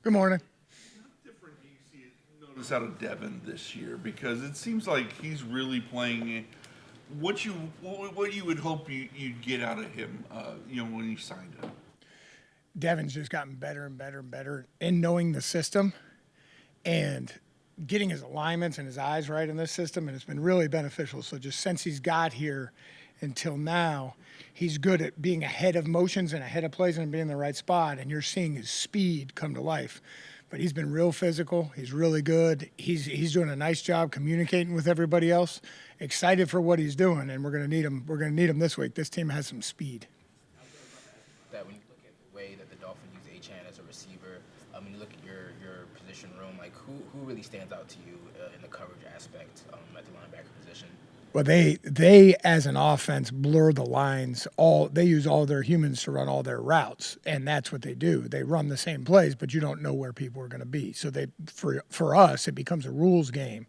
Good morning. How different do you see it, notice out of Devin this year? Because it seems like he's really playing what you would hope you'd get out of him, when you signed him. Devin's just gotten better and better and better in knowing the system and getting his alignments and his eyes right in this system, and it's been really beneficial. So just since he's got here until now, he's good at being ahead of motions and ahead of plays and being in the right spot, and you're seeing his speed come to life. But he's been real physical. He's really good. He's doing a nice job communicating with everybody else. Excited for what he's doing, and we're going to need him. We're going to need him this week. This team has some speed. That when you look at the way that the Dolphins use Achan as a receiver, when you look at your position room, like who really stands out to you in the coverage aspect at the linebacker position? Well, they as an offense blur the lines. They use all their humans to run all their routes, and that's what they do. They run the same plays, but you don't know where people are going to be. So for us, it becomes a rules game.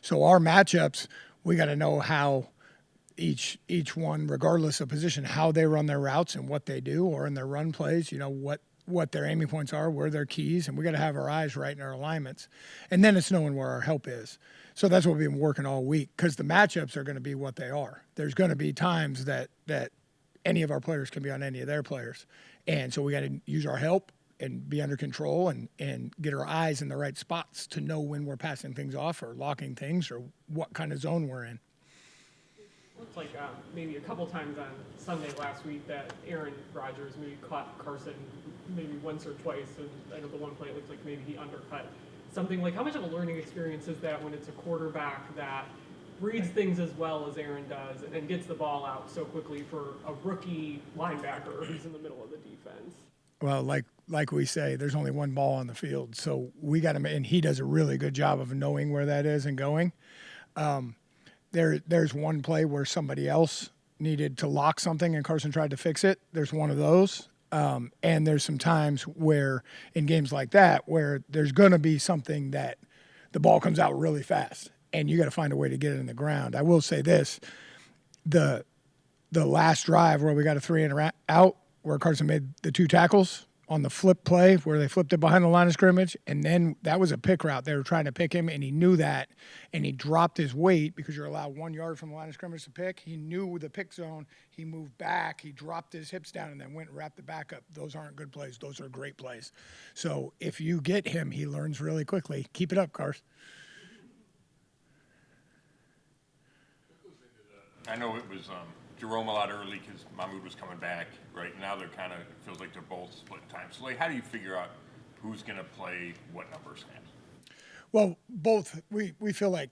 So our matchups, we got to know how each one, regardless of position, how they run their routes and what they do, or in their run plays, what their aiming points are, where their keys, and we got to have our eyes right in our alignments. And then it's knowing where our help is. So that's what we've been working all week, because the matchups are going to be what they are. There's going to be times that any of our players can be on any of their players. And so we got to use our help and be under control and get our eyes in the right spots to know when we're passing things off or locking things or what kind of zone we're in. Looked like maybe a couple times on Sunday last week that Aaron Rodgers maybe caught Carson maybe once or twice, and I know the one play it looked like maybe he undercut something. Like, how much of a learning experience is that when it's a quarterback that reads things as well as Aaron does and gets the ball out so quickly for a rookie linebacker who's in the middle of the defense? Well, like we say, there's only one ball on the field, so we got him, and he does a really good job of knowing where that is and going. There's one play where somebody else needed to lock something and Carson tried to fix it. There's one of those. And there's some times where in games like that where there's going to be something that the ball comes out really fast and you got to find a way to get it in the ground. I will say this, the last drive where we got a 3 and out where Carson made the 2 tackles on the flip play where they flipped it behind the line of scrimmage, and then that was a pick route. They were trying to pick him, and he knew that, and he dropped his weight because you're allowed 1 yard from the line of scrimmage to pick. He knew the pick zone. He moved back. He dropped his hips down and then went and wrapped the back up. Those aren't good plays. Those are great plays. So if you get him, he learns really quickly. Keep it up, Carson. I know it was Jerome a lot early because Mahmoud was coming back. Right now, they're kind of, it feels like they're both splitting time. So, how do you figure out who's going to play what number snaps? Well, both. We feel like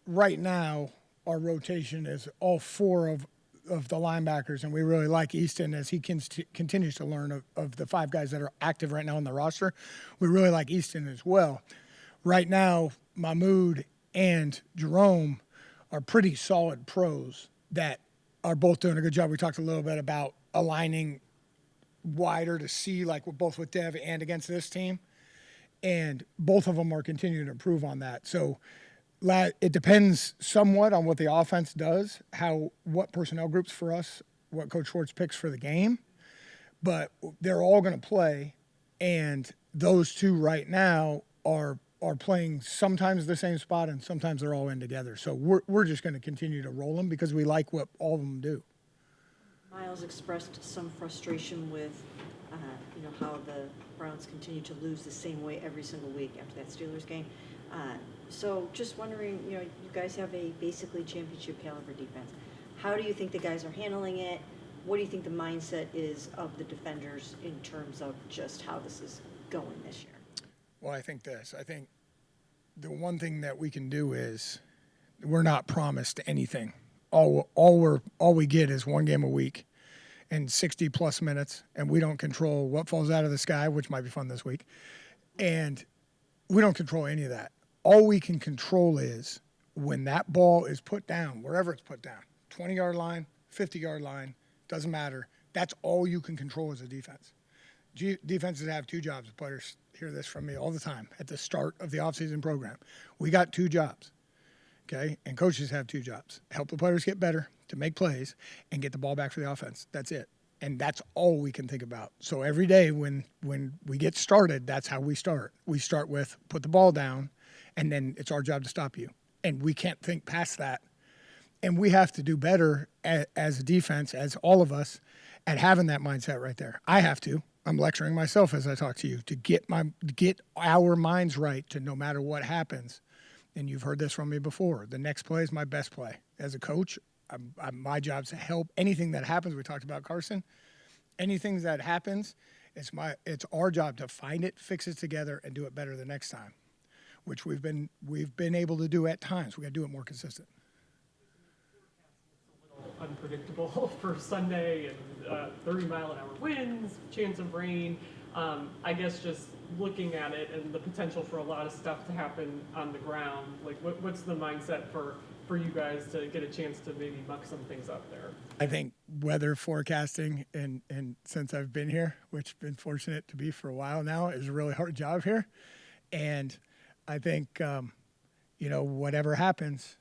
right now our rotation is all 4 of the linebackers, and we really like Easton as he continues to learn of the 5 guys that are active right now on the roster. We really like Easton as well. Right now, Mahmoud and Jerome are pretty solid pros that are both doing a good job. We talked a little bit about aligning wider to see, like both with Dev and against this team, and both of them are continuing to improve on that. So it depends somewhat on what the offense does, what personnel groups for us, what Coach Schwartz picks for the game, but they're all going to play, and those 2 right now are playing sometimes the same spot and sometimes they're all in together. So we're just going to continue to roll them because we like what all of them do. Miles expressed some frustration with, how the Browns continue to lose the same way every single week after that Steelers game. So just wondering, you guys have a basically championship caliber defense. How do you think the guys are handling it? What do you think the mindset is of the defenders in terms of just how this is going this year? Well, I think the one thing that we can do is we're not promised anything. All we get is 1 game a week and 60 plus minutes, and we don't control what falls out of the sky, which might be fun this week. And we don't control any of that. All we can control is when that ball is put down, wherever it's put down, 20-yard line, 50-yard line, doesn't matter. That's all you can control as a defense. Defenses have 2 jobs. Players hear this from me all the time at the start of the offseason program. We got 2 jobs, okay? And coaches have 2 jobs. Help the players get better, to make plays, and get the ball back for the offense. That's it. And that's all we can think about. So every day when we get started, that's how we start. We start with put the ball down, and then it's our job to stop you. And we can't think past that. And we have to do better as a defense, as all of us, at having that mindset right there. I have to. I'm lecturing myself as I talk to you to get our minds right to no matter what happens. And you've heard this from me before. The next play is my best play. As a coach, my job is to help anything that happens. We talked about Carson. Anything that happens, it's our job to find it, fix it together, and do it better the next time, which we've been able to do at times. We got to do it more consistent. Unpredictable for Sunday and 30-mile-an-hour winds, chance of rain. I guess just looking at it and the potential for a lot of stuff to happen on the ground, like what's the mindset for you guys to get a chance to maybe muck some things up there? I think weather forecasting, and since I've been here, which I've been fortunate to be for a while now, is a really hard job here. And I think, whatever happens,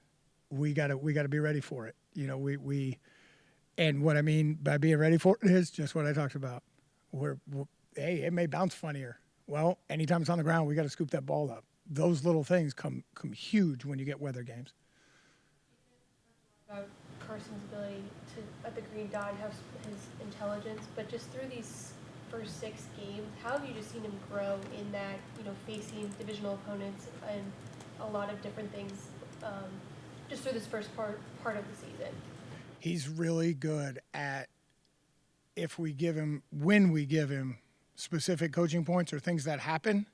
we gotta be ready for it. And what I mean by being ready for it is just what I talked about. Hey, it may bounce funnier. Well, anytime it's on the ground, we got to scoop that ball up. Those little things come huge when you get weather games. About Carson's ability to, at the green dot, have his intelligence, but just through these first 6 games, how have you just seen him grow in that, facing divisional opponents and a lot of different things, just through this first part of the season? He's really good at when we give him specific coaching points or things that happen,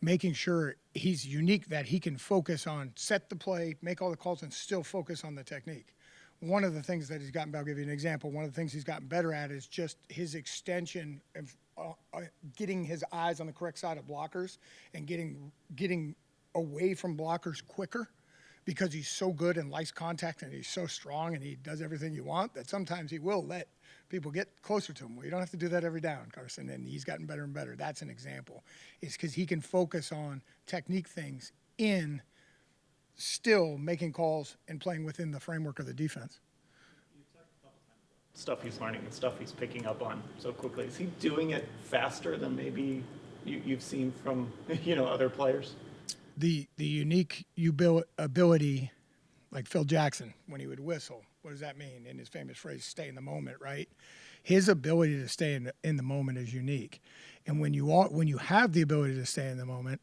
making sure he's unique, that he can focus on, set the play, make all the calls, and still focus on the technique. One of the things that he's gotten, I'll give you an example, one of the things he's gotten better at is just his extension of getting his eyes on the correct side of blockers and getting away from blockers quicker, because he's so good and likes contact and he's so strong and he does everything you want that sometimes he will let people get closer to him. Well, you don't have to do that every down, Carson, and he's gotten better and better. That's an example. It's because he can focus on technique things in still making calls and playing within the framework of the defense. You talked a couple times about stuff he's learning and stuff he's picking up on so quickly. Is he doing it faster than maybe you've seen from other players? The unique ability, like Phil Jackson, when he would whistle, what does that mean? In his famous phrase, stay in the moment, right? His ability to stay in the moment is unique. And when you have the ability to stay in the moment,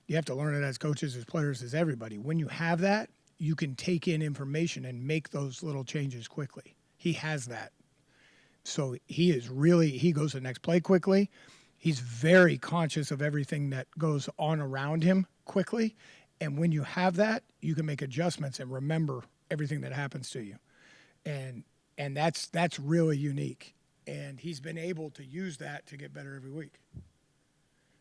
you have to learn it as coaches, as players, as everybody. When you have that, you can take in information and make those little changes quickly. He has that. So he goes to the next play quickly. He's very conscious of everything that goes on around him quickly. And when you have that, you can make adjustments and remember everything that happens to you. And that's really unique. And he's been able to use that to get better every week.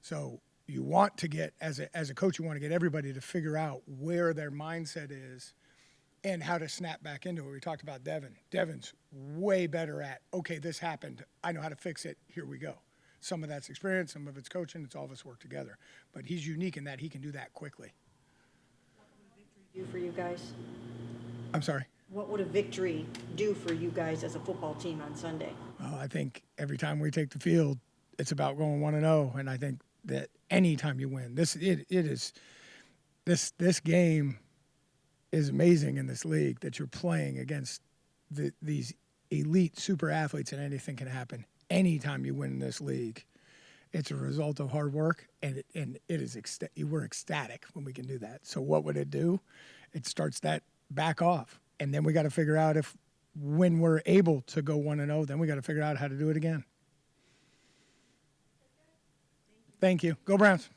So you want to get, as a coach, you want to get everybody to figure out where their mindset is and how to snap back into it. We talked about Devin. Devin's way better at, okay, this happened. I know how to fix it. Here we go. Some of that's experience, some of it's coaching. It's all of us work together. But he's unique in that he can do that quickly. What would a victory do for you guys? I'm sorry? What would a victory do for you guys as a football team on Sunday? Well, I think every time we take the field, it's about going 1-0. And I think that any time you win, this game is amazing in this league, that you're playing against these elite super athletes, and anything can happen. Anytime you win in this league, it's a result of hard work, and we're ecstatic when we can do that. So what would it do? It starts that back off, and then we got to figure out when we're able to go 1-0, then we got to figure out how to do it again. Thank you. Go Browns.